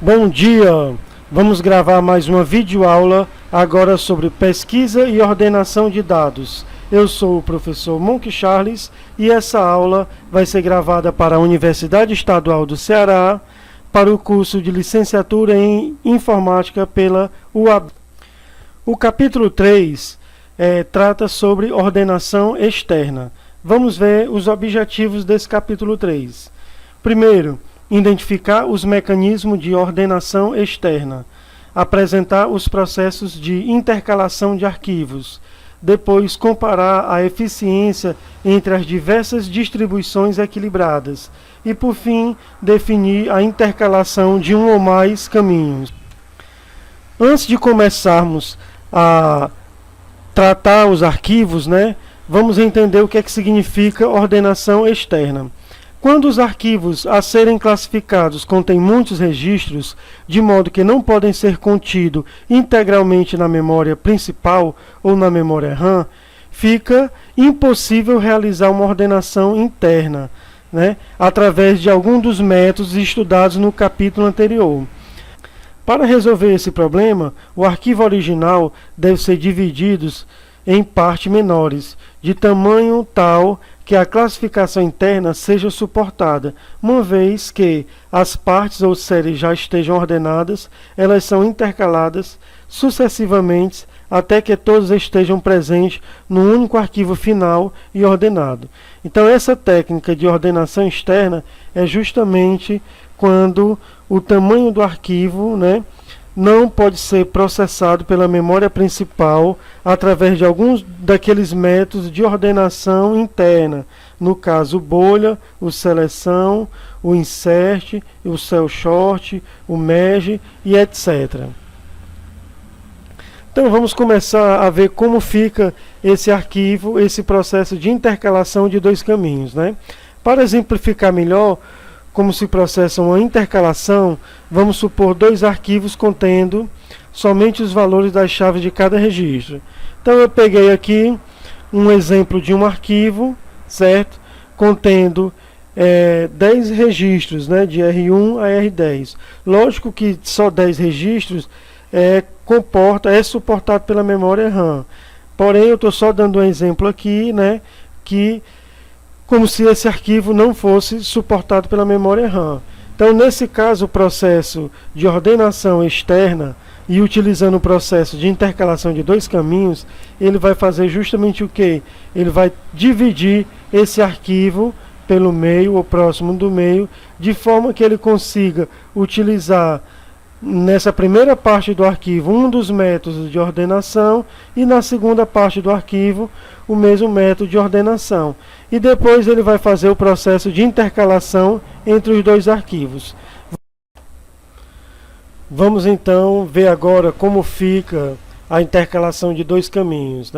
Bom dia! Vamos gravar mais uma videoaula agora sobre pesquisa e ordenação de dados. Eu sou o professor Monk Charles e essa aula vai ser gravada para a Universidade Estadual do Ceará para o curso de licenciatura em informática pela UAB. O capítulo 3 trata sobre ordenação externa. Vamos ver os objetivos desse capítulo 3. Primeiro, identificar os mecanismos de ordenação externa, apresentar os processos de intercalação de arquivos, depois comparar a eficiência entre as diversas distribuições equilibradas e, por fim, definir a intercalação de um ou mais caminhos. Antes de começarmos a tratar os arquivos, vamos entender o que significa ordenação externa. Quando os arquivos a serem classificados contêm muitos registros, de modo que não podem ser contidos integralmente na memória principal ou na memória RAM, fica impossível realizar uma ordenação interna, através de algum dos métodos estudados no capítulo anterior. Para resolver esse problema, o arquivo original deve ser dividido em partes menores, de tamanho tal que a classificação interna seja suportada. Uma vez que as partes ou séries já estejam ordenadas, elas são intercaladas sucessivamente até que todas estejam presentes no único arquivo final e ordenado. Então essa técnica de ordenação externa é justamente quando o tamanho do arquivo, não pode ser processado pela memória principal através de alguns daqueles métodos de ordenação interna, no caso o bolha, o seleção, o insert, o cell sort, o merge e etc. Então vamos começar a ver como fica esse arquivo, esse processo de intercalação de dois caminhos. Para exemplificar melhor como se processa uma intercalação, vamos supor dois arquivos contendo somente os valores das chaves de cada registro. Então eu peguei aqui um exemplo de um arquivo, certo? Contendo 10 registros, de R1 a R10. Lógico que só 10 registros é suportado pela memória RAM. Porém, eu estou só dando um exemplo aqui, que como se esse arquivo não fosse suportado pela memória RAM. Então, nesse caso, o processo de ordenação externa e utilizando o processo de intercalação de dois caminhos, ele vai fazer justamente o quê? Ele vai dividir esse arquivo pelo meio ou próximo do meio, de forma que ele consiga utilizar nessa primeira parte do arquivo um dos métodos de ordenação e na segunda parte do arquivo o mesmo método de ordenação. E depois ele vai fazer o processo de intercalação entre os dois arquivos. Vamos então ver agora como fica a intercalação de dois caminhos.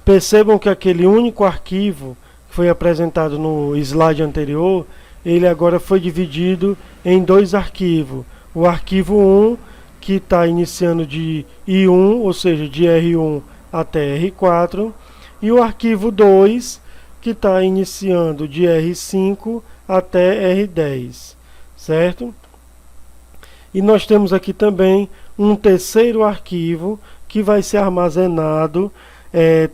Percebam que aquele único arquivo que foi apresentado no slide anterior, ele agora foi dividido em dois arquivos. O arquivo 1, que está iniciando de I1, ou seja, de R1 até R4, e o arquivo 2, que está iniciando de R5 até R10, certo? E nós temos aqui também um terceiro arquivo que vai ser armazenado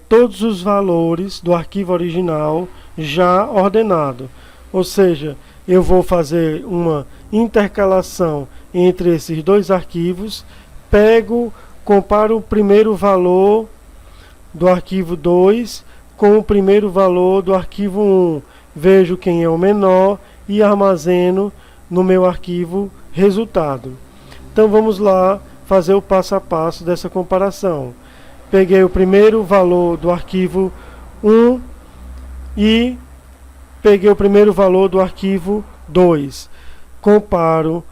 todos os valores do arquivo original já ordenado. Ou seja, eu vou fazer uma intercalação entre esses dois arquivos, comparo o primeiro valor do arquivo 2 com o primeiro valor do arquivo 1, vejo quem é o menor e armazeno no meu arquivo resultado. Então vamos lá fazer o passo a passo dessa comparação. Peguei o primeiro valor do arquivo 1 e peguei o primeiro valor do arquivo 2. Comparo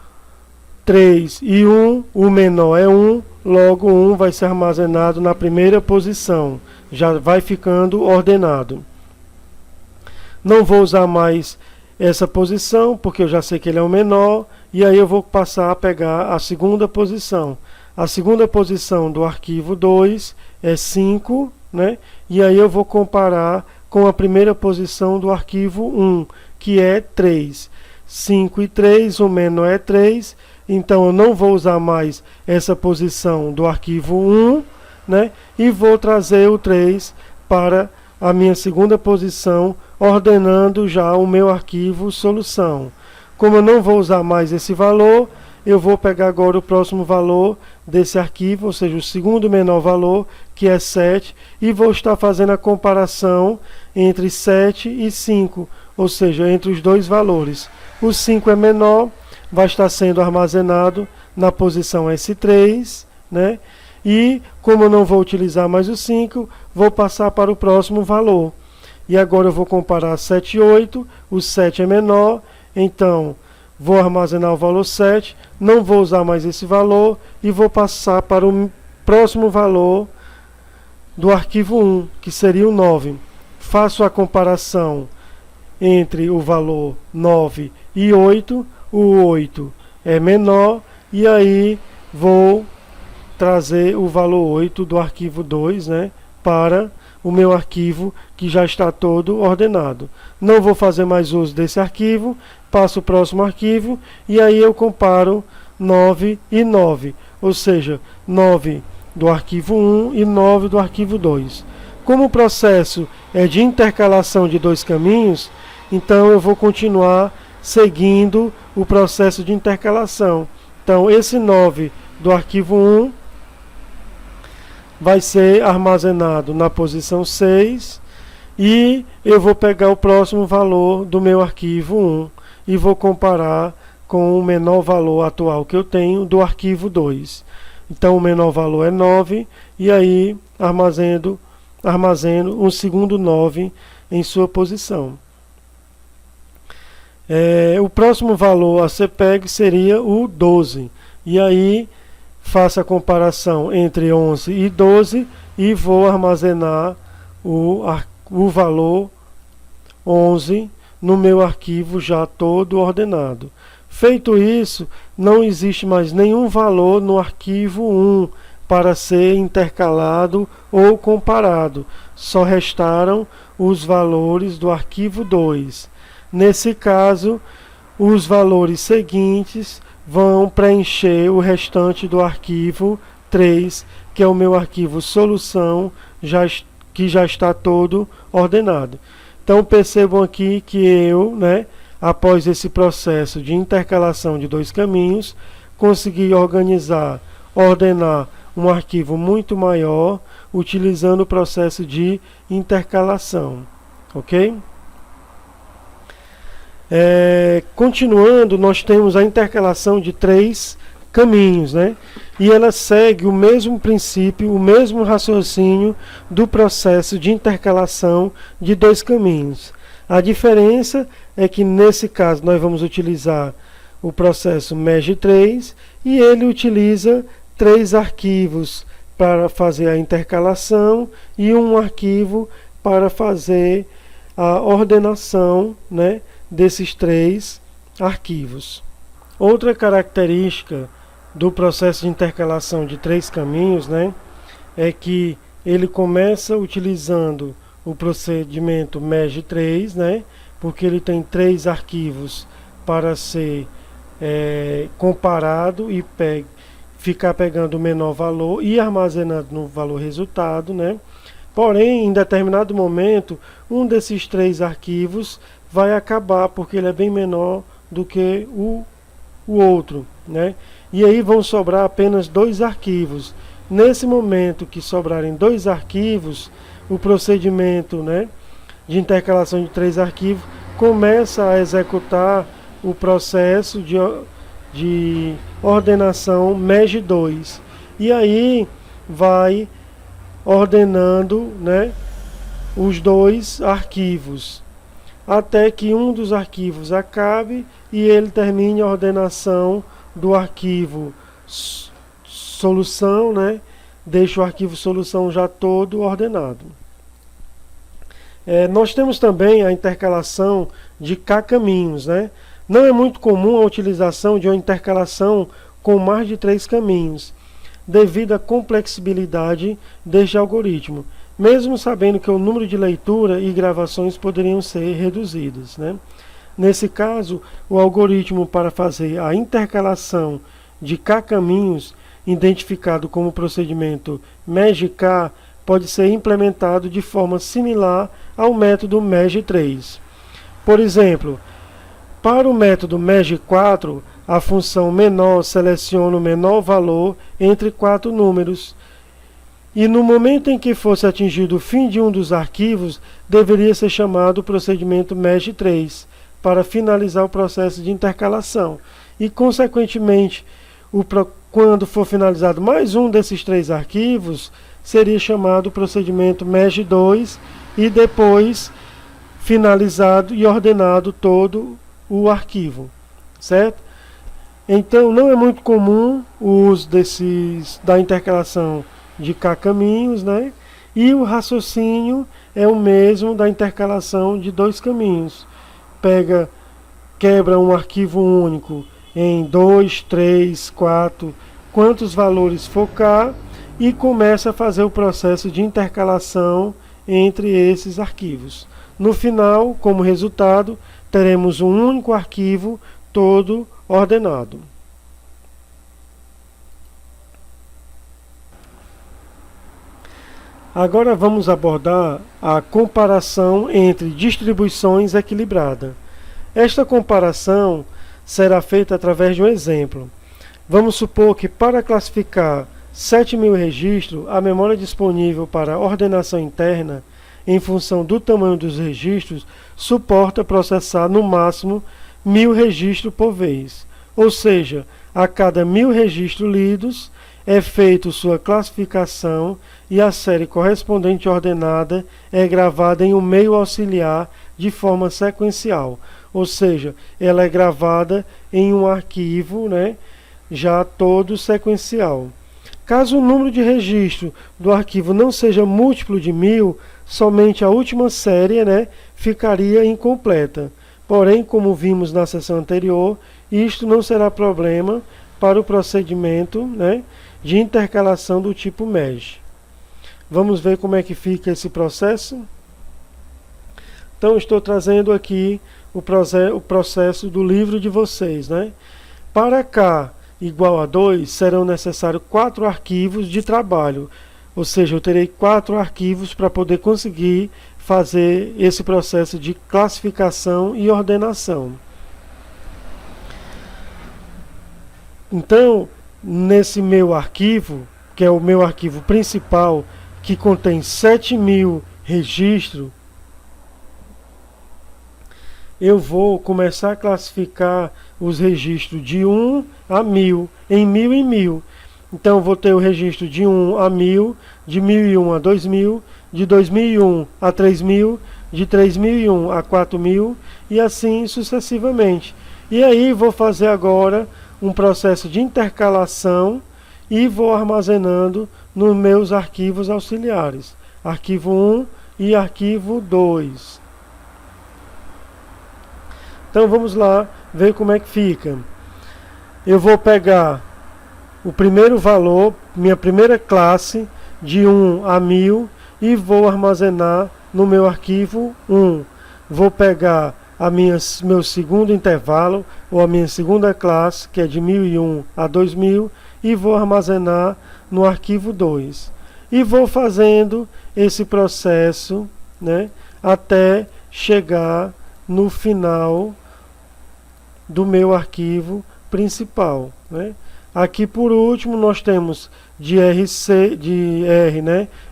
3 e 1, o menor é 1, logo 1 vai ser armazenado na primeira posição, já vai ficando ordenado. Não vou usar mais essa posição, porque eu já sei que ele é o menor, e aí eu vou passar a pegar a segunda posição. A segunda posição do arquivo 2 é 5, e aí eu vou comparar com a primeira posição do arquivo 1, que é 3. 5 e 3, o menor é 3, então eu não vou usar mais essa posição do arquivo 1, né? E vou trazer o 3 para a minha segunda posição, ordenando já o meu arquivo solução. Como eu não vou usar mais esse valor, eu vou pegar agora o próximo valor desse arquivo, ou seja, o segundo menor valor, que é 7, e vou estar fazendo a comparação entre 7 e 5, ou seja, entre os dois valores. O 5 é menor, vai estar sendo armazenado na posição S3, né? E como eu não vou utilizar mais o 5, vou passar para o próximo valor. E agora eu vou comparar 7 e 8, o 7 é menor, então vou armazenar o valor 7, não vou usar mais esse valor e vou passar para o próximo valor do arquivo 1, que seria o 9. Faço a comparação entre o valor 9 e 8, o 8 é menor, e aí vou trazer o valor 8 do arquivo 2, né, para o meu arquivo que já está todo ordenado. Não vou fazer mais uso desse arquivo, passo o próximo arquivo e aí eu comparo 9 e 9, ou seja, 9 do arquivo 1 e 9 do arquivo 2. Como o processo é de intercalação de dois caminhos, então eu vou continuar seguindo o processo de intercalação. Então esse 9 do arquivo 1 vai ser armazenado na posição 6 e eu vou pegar o próximo valor do meu arquivo 1 e vou comparar com o menor valor atual que eu tenho do arquivo 2. Então o menor valor é 9 e aí armazeno um segundo 9 em sua posição. O próximo valor a ser pego seria o 12. E aí faço a comparação entre 11 e 12 e vou armazenar o valor 11 no meu arquivo já todo ordenado. Feito isso, não existe mais nenhum valor no arquivo 1 para ser intercalado ou comparado. Só restaram os valores do arquivo 2. Nesse caso, os valores seguintes vão preencher o restante do arquivo 3, que é o meu arquivo solução, que já está todo ordenado. Então percebam aqui que eu, após esse processo de intercalação de dois caminhos, consegui ordenar um arquivo muito maior, utilizando o processo de intercalação. Ok? Continuando, nós temos a intercalação de três caminhos, e ela segue o mesmo princípio, o mesmo raciocínio do processo de intercalação de dois caminhos. A diferença é que nesse caso nós vamos utilizar o processo merge3 e ele utiliza 3 arquivos para fazer a intercalação e um arquivo para fazer a ordenação, desses 3 arquivos. Outra característica do processo de intercalação de 3 caminhos, é que ele começa utilizando o procedimento merge3, porque ele tem 3 arquivos para ser comparado e ficar pegando o menor valor e armazenando no valor resultado, Porém, em determinado momento, um desses 3 arquivos vai acabar, porque ele é bem menor do que o outro, E aí vão sobrar apenas 2 arquivos. Nesse momento que sobrarem 2 arquivos, o procedimento, de intercalação de 3 arquivos começa a executar o processo de ordenação merge2. E aí vai ordenando, os 2 arquivos, até que um dos arquivos acabe e ele termine a ordenação do arquivo solução, deixa o arquivo solução já todo ordenado. Nós temos também a intercalação de K caminhos, Não é muito comum a utilização de uma intercalação com mais de 3 caminhos, devido à complexibilidade deste algoritmo, mesmo sabendo que o número de leitura e gravações poderiam ser reduzidas, Nesse caso, o algoritmo para fazer a intercalação de K caminhos, identificado como procedimento MEG-K, pode ser implementado de forma similar ao método MEG3. Por exemplo, para o método MEG4, a função menor seleciona o menor valor entre 4 números, e no momento em que fosse atingido o fim de um dos arquivos, deveria ser chamado o procedimento MEG3 para finalizar o processo de intercalação. E, consequentemente, quando for finalizado mais um desses 3 arquivos, seria chamado o procedimento MEG2 e depois finalizado e ordenado todo o arquivo, certo? Então, não é muito comum o uso da intercalação de K caminhos, né? E o raciocínio é o mesmo da intercalação de 2 caminhos. Quebra um arquivo único em 2, 3, 4, quantos valores for K, e começa a fazer o processo de intercalação entre esses arquivos. No final, como resultado, teremos um único arquivo todo ordenado. Agora vamos abordar a comparação entre distribuições equilibradas. Esta comparação será feita através de um exemplo. Vamos supor que para classificar 7.000 registros, a memória disponível para ordenação interna, em função do tamanho dos registros, suporta processar no máximo 1.000 registros por vez. Ou seja, a cada 1.000 registros lidos, é feita sua classificação e a série correspondente ordenada é gravada em um meio auxiliar de forma sequencial. Ou seja, ela é gravada em um arquivo, né, já todo sequencial. Caso o número de registro do arquivo não seja múltiplo de 1.000, somente a última série, né, ficaria incompleta. Porém, como vimos na sessão anterior, isto não será problema para o procedimento, né, de intercalação do tipo MEG. Vamos ver como é que fica esse processo? Então, estou trazendo aqui o processo do livro de vocês, né? Para K igual a 2, serão necessários 4 arquivos de trabalho. Ou seja, eu terei 4 arquivos para poder conseguir fazer esse processo de classificação e ordenação. Então, nesse meu arquivo, que é o meu arquivo principal, que contém 7.000 registros, eu vou começar a classificar os registros de 1 a 1.000, em 1.000 em 1.000. Então, eu vou ter o registro de 1 a 1.000, de 1.001 a 2.000, de 2.001 a 3.000, de 3.001 a 4.000 e assim sucessivamente. E aí, vou fazer agora um processo de intercalação e vou armazenando nos meus arquivos auxiliares, arquivo 1 e arquivo 2. Então vamos lá ver como é que fica. Eu vou pegar o primeiro valor, minha primeira classe, de 1 a 1.000 e vou armazenar no meu arquivo 1. Vou pegar meu segundo intervalo, ou a minha segunda classe, que é de 1.001 a 2.000, e vou armazenar no arquivo 2. E vou fazendo esse processo, né, até chegar no final do meu arquivo principal, né? Aqui por último nós temos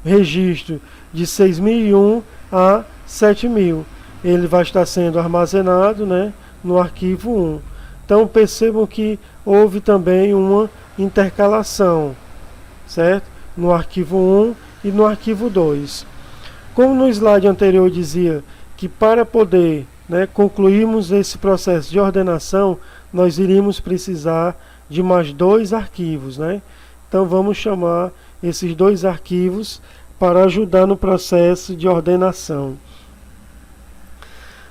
registro de 6.001 a 7.000. Ele vai estar sendo armazenado, né, no arquivo 1. Então percebam que houve também uma intercalação, certo? No arquivo 1 e no arquivo 2. Como no slide anterior dizia que para poder, né, concluirmos esse processo de ordenação, nós iríamos precisar de mais 2 arquivos, né? Então vamos chamar esses 2 arquivos para ajudar no processo de ordenação.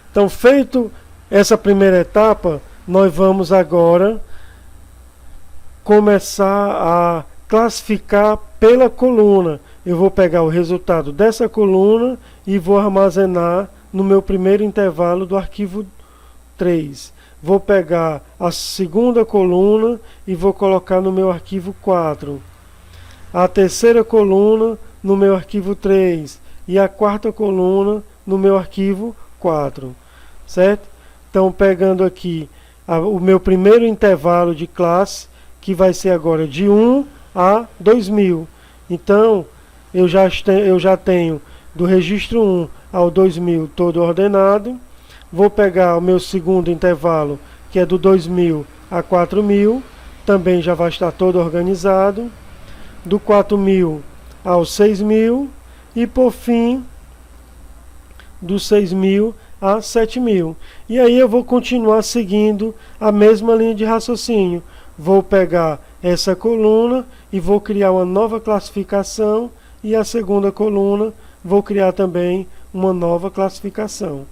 Então, feito essa primeira etapa, nós vamos agora começar a classificar pela coluna. Eu vou pegar o resultado dessa coluna e vou armazenar no meu primeiro intervalo do arquivo 3. Vou pegar a segunda coluna e vou colocar no meu arquivo 4. A terceira coluna no meu arquivo 3. E a quarta coluna no meu arquivo 4. Certo? Então, pegando aqui o meu primeiro intervalo de classe, que vai ser agora de 1 a 2000. Então, eu já tenho do registro 1 ao 2000 todo ordenado. Vou pegar o meu segundo intervalo, que é do 2000 a 4000, também já vai estar todo organizado. Do 4000 ao 6000 e, por fim, do 6000 a 7000. E aí eu vou continuar seguindo a mesma linha de raciocínio. Vou pegar essa coluna e vou criar uma nova classificação, e a segunda coluna vou criar também uma nova classificação.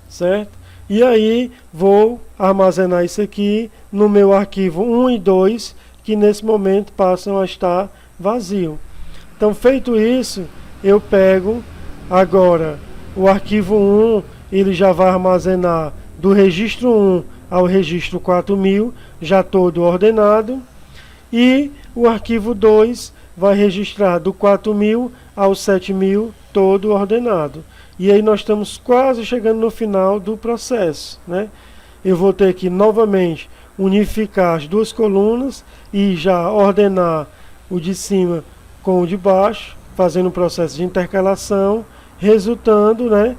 Certo? E aí vou armazenar isso aqui no meu arquivo 1 e 2, que nesse momento passam a estar vazio. Então, feito isso, eu pego agora o arquivo 1, ele já vai armazenar do registro 1 ao registro 4000, já todo ordenado, e o arquivo 2 vai registrar do 4000 ao 7000, todo ordenado. E aí nós estamos quase chegando no final do processo, né? Eu vou ter que novamente unificar as duas colunas e já ordenar o de cima com o de baixo, fazendo um processo de intercalação, resultando, né,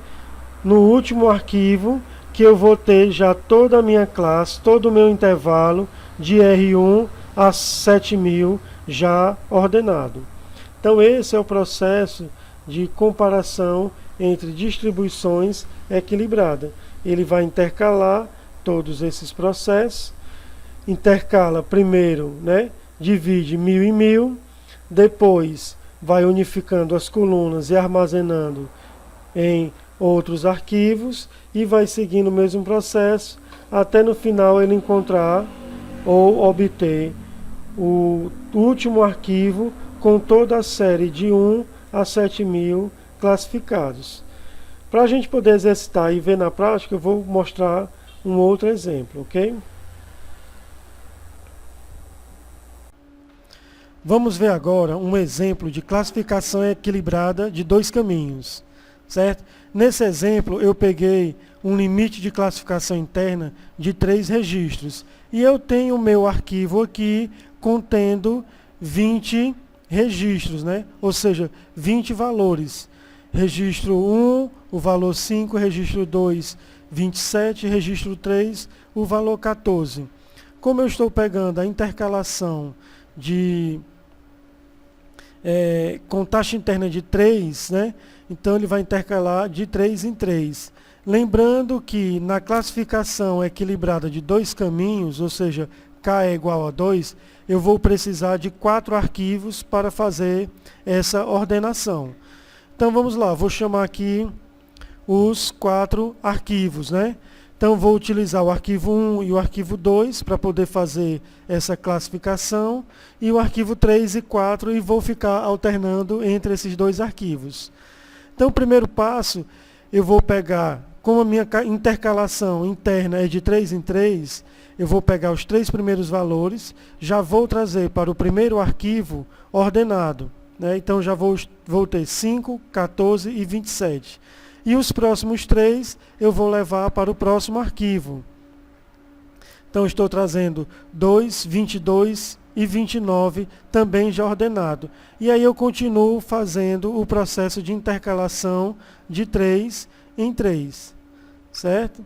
no último arquivo, que eu vou ter já toda a minha classe, todo o meu intervalo de R1 a 7000 já ordenado. Então esse é o processo de comparação entre distribuições equilibradas. Ele vai intercalar todos esses processos, intercala primeiro, né, divide 1000 em 1000, depois vai unificando as colunas e armazenando em outros arquivos, e vai seguindo o mesmo processo até no final ele encontrar ou obter o último arquivo com toda a série de 1 a 7000 classificados. Para a gente poder exercitar e ver na prática, eu vou mostrar um outro exemplo, ok? Vamos ver agora um exemplo de classificação equilibrada de dois caminhos, certo? Nesse exemplo, eu peguei um limite de classificação interna de 3 registros. E eu tenho o meu arquivo aqui contendo 20 registros, né? Ou seja, 20 valores. Registro 1, o valor 5, registro 2, 27, registro 3, o valor 14. Como eu estou pegando a intercalação com taxa interna de 3, né? Então ele vai intercalar de 3 em 3. Lembrando que na classificação equilibrada de dois caminhos, ou seja, K é igual a 2, eu vou precisar de 4 arquivos para fazer essa ordenação. Então vamos lá, vou chamar aqui os 4 arquivos, né? Então vou utilizar o arquivo 1 e o arquivo 2 para poder fazer essa classificação, e o arquivo 3 e 4, e vou ficar alternando entre esses dois arquivos. Então o primeiro passo, eu vou pegar, como a minha intercalação interna é de 3 em 3, eu vou pegar os 3 primeiros valores, já vou trazer para o primeiro arquivo ordenado, né? Então já vou ter 5, 14 e 27. E os próximos 3 eu vou levar para o próximo arquivo. Então estou trazendo 2, 22 e 29 também já ordenado. E aí eu continuo fazendo o processo de intercalação de 3 em 3. Certo?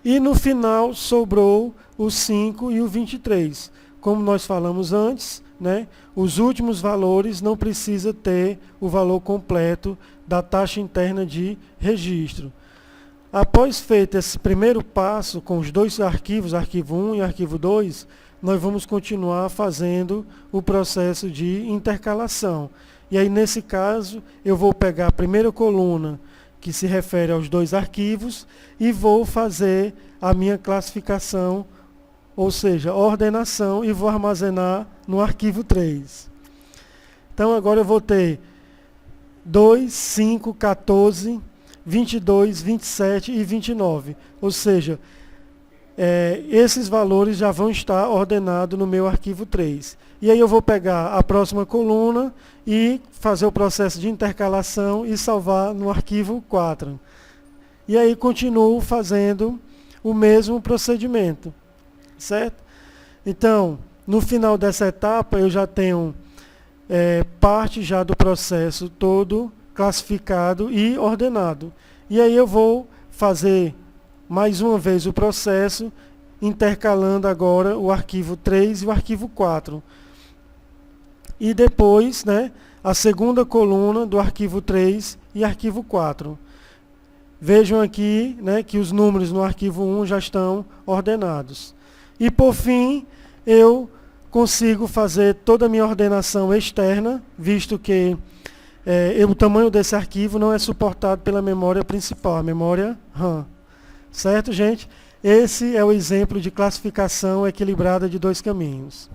E no final sobrou o 5 e o 23. Como nós falamos antes, né, os últimos valores não precisa ter o valor completo da taxa interna de registro. Após feito esse primeiro passo com os dois arquivos, arquivo 1 e arquivo 2, nós vamos continuar fazendo o processo de intercalação. E aí, nesse caso, eu vou pegar a primeira coluna, que se refere aos dois arquivos, e vou fazer a minha classificação, ou seja, ordenação, e vou armazenar no arquivo 3. Então agora eu vou ter 2, 5, 14, 22, 27 e 29. Ou seja, esses valores já vão estar ordenados no meu arquivo 3. E aí eu vou pegar a próxima coluna e fazer o processo de intercalação e salvar no arquivo 4. E aí continuo fazendo o mesmo procedimento, certo? Então, no final dessa etapa eu já tenho parte já do processo todo classificado e ordenado. E aí eu vou fazer mais uma vez o processo, intercalando agora o arquivo 3 e o arquivo 4. E depois, né, a segunda coluna do arquivo 3 e arquivo 4. Vejam aqui, né, que os números no arquivo 1 já estão ordenados. E por fim, eu consigo fazer toda a minha ordenação externa, visto que o tamanho desse arquivo não é suportado pela memória principal, a memória RAM. Certo, gente? Esse é o exemplo de classificação equilibrada de dois caminhos.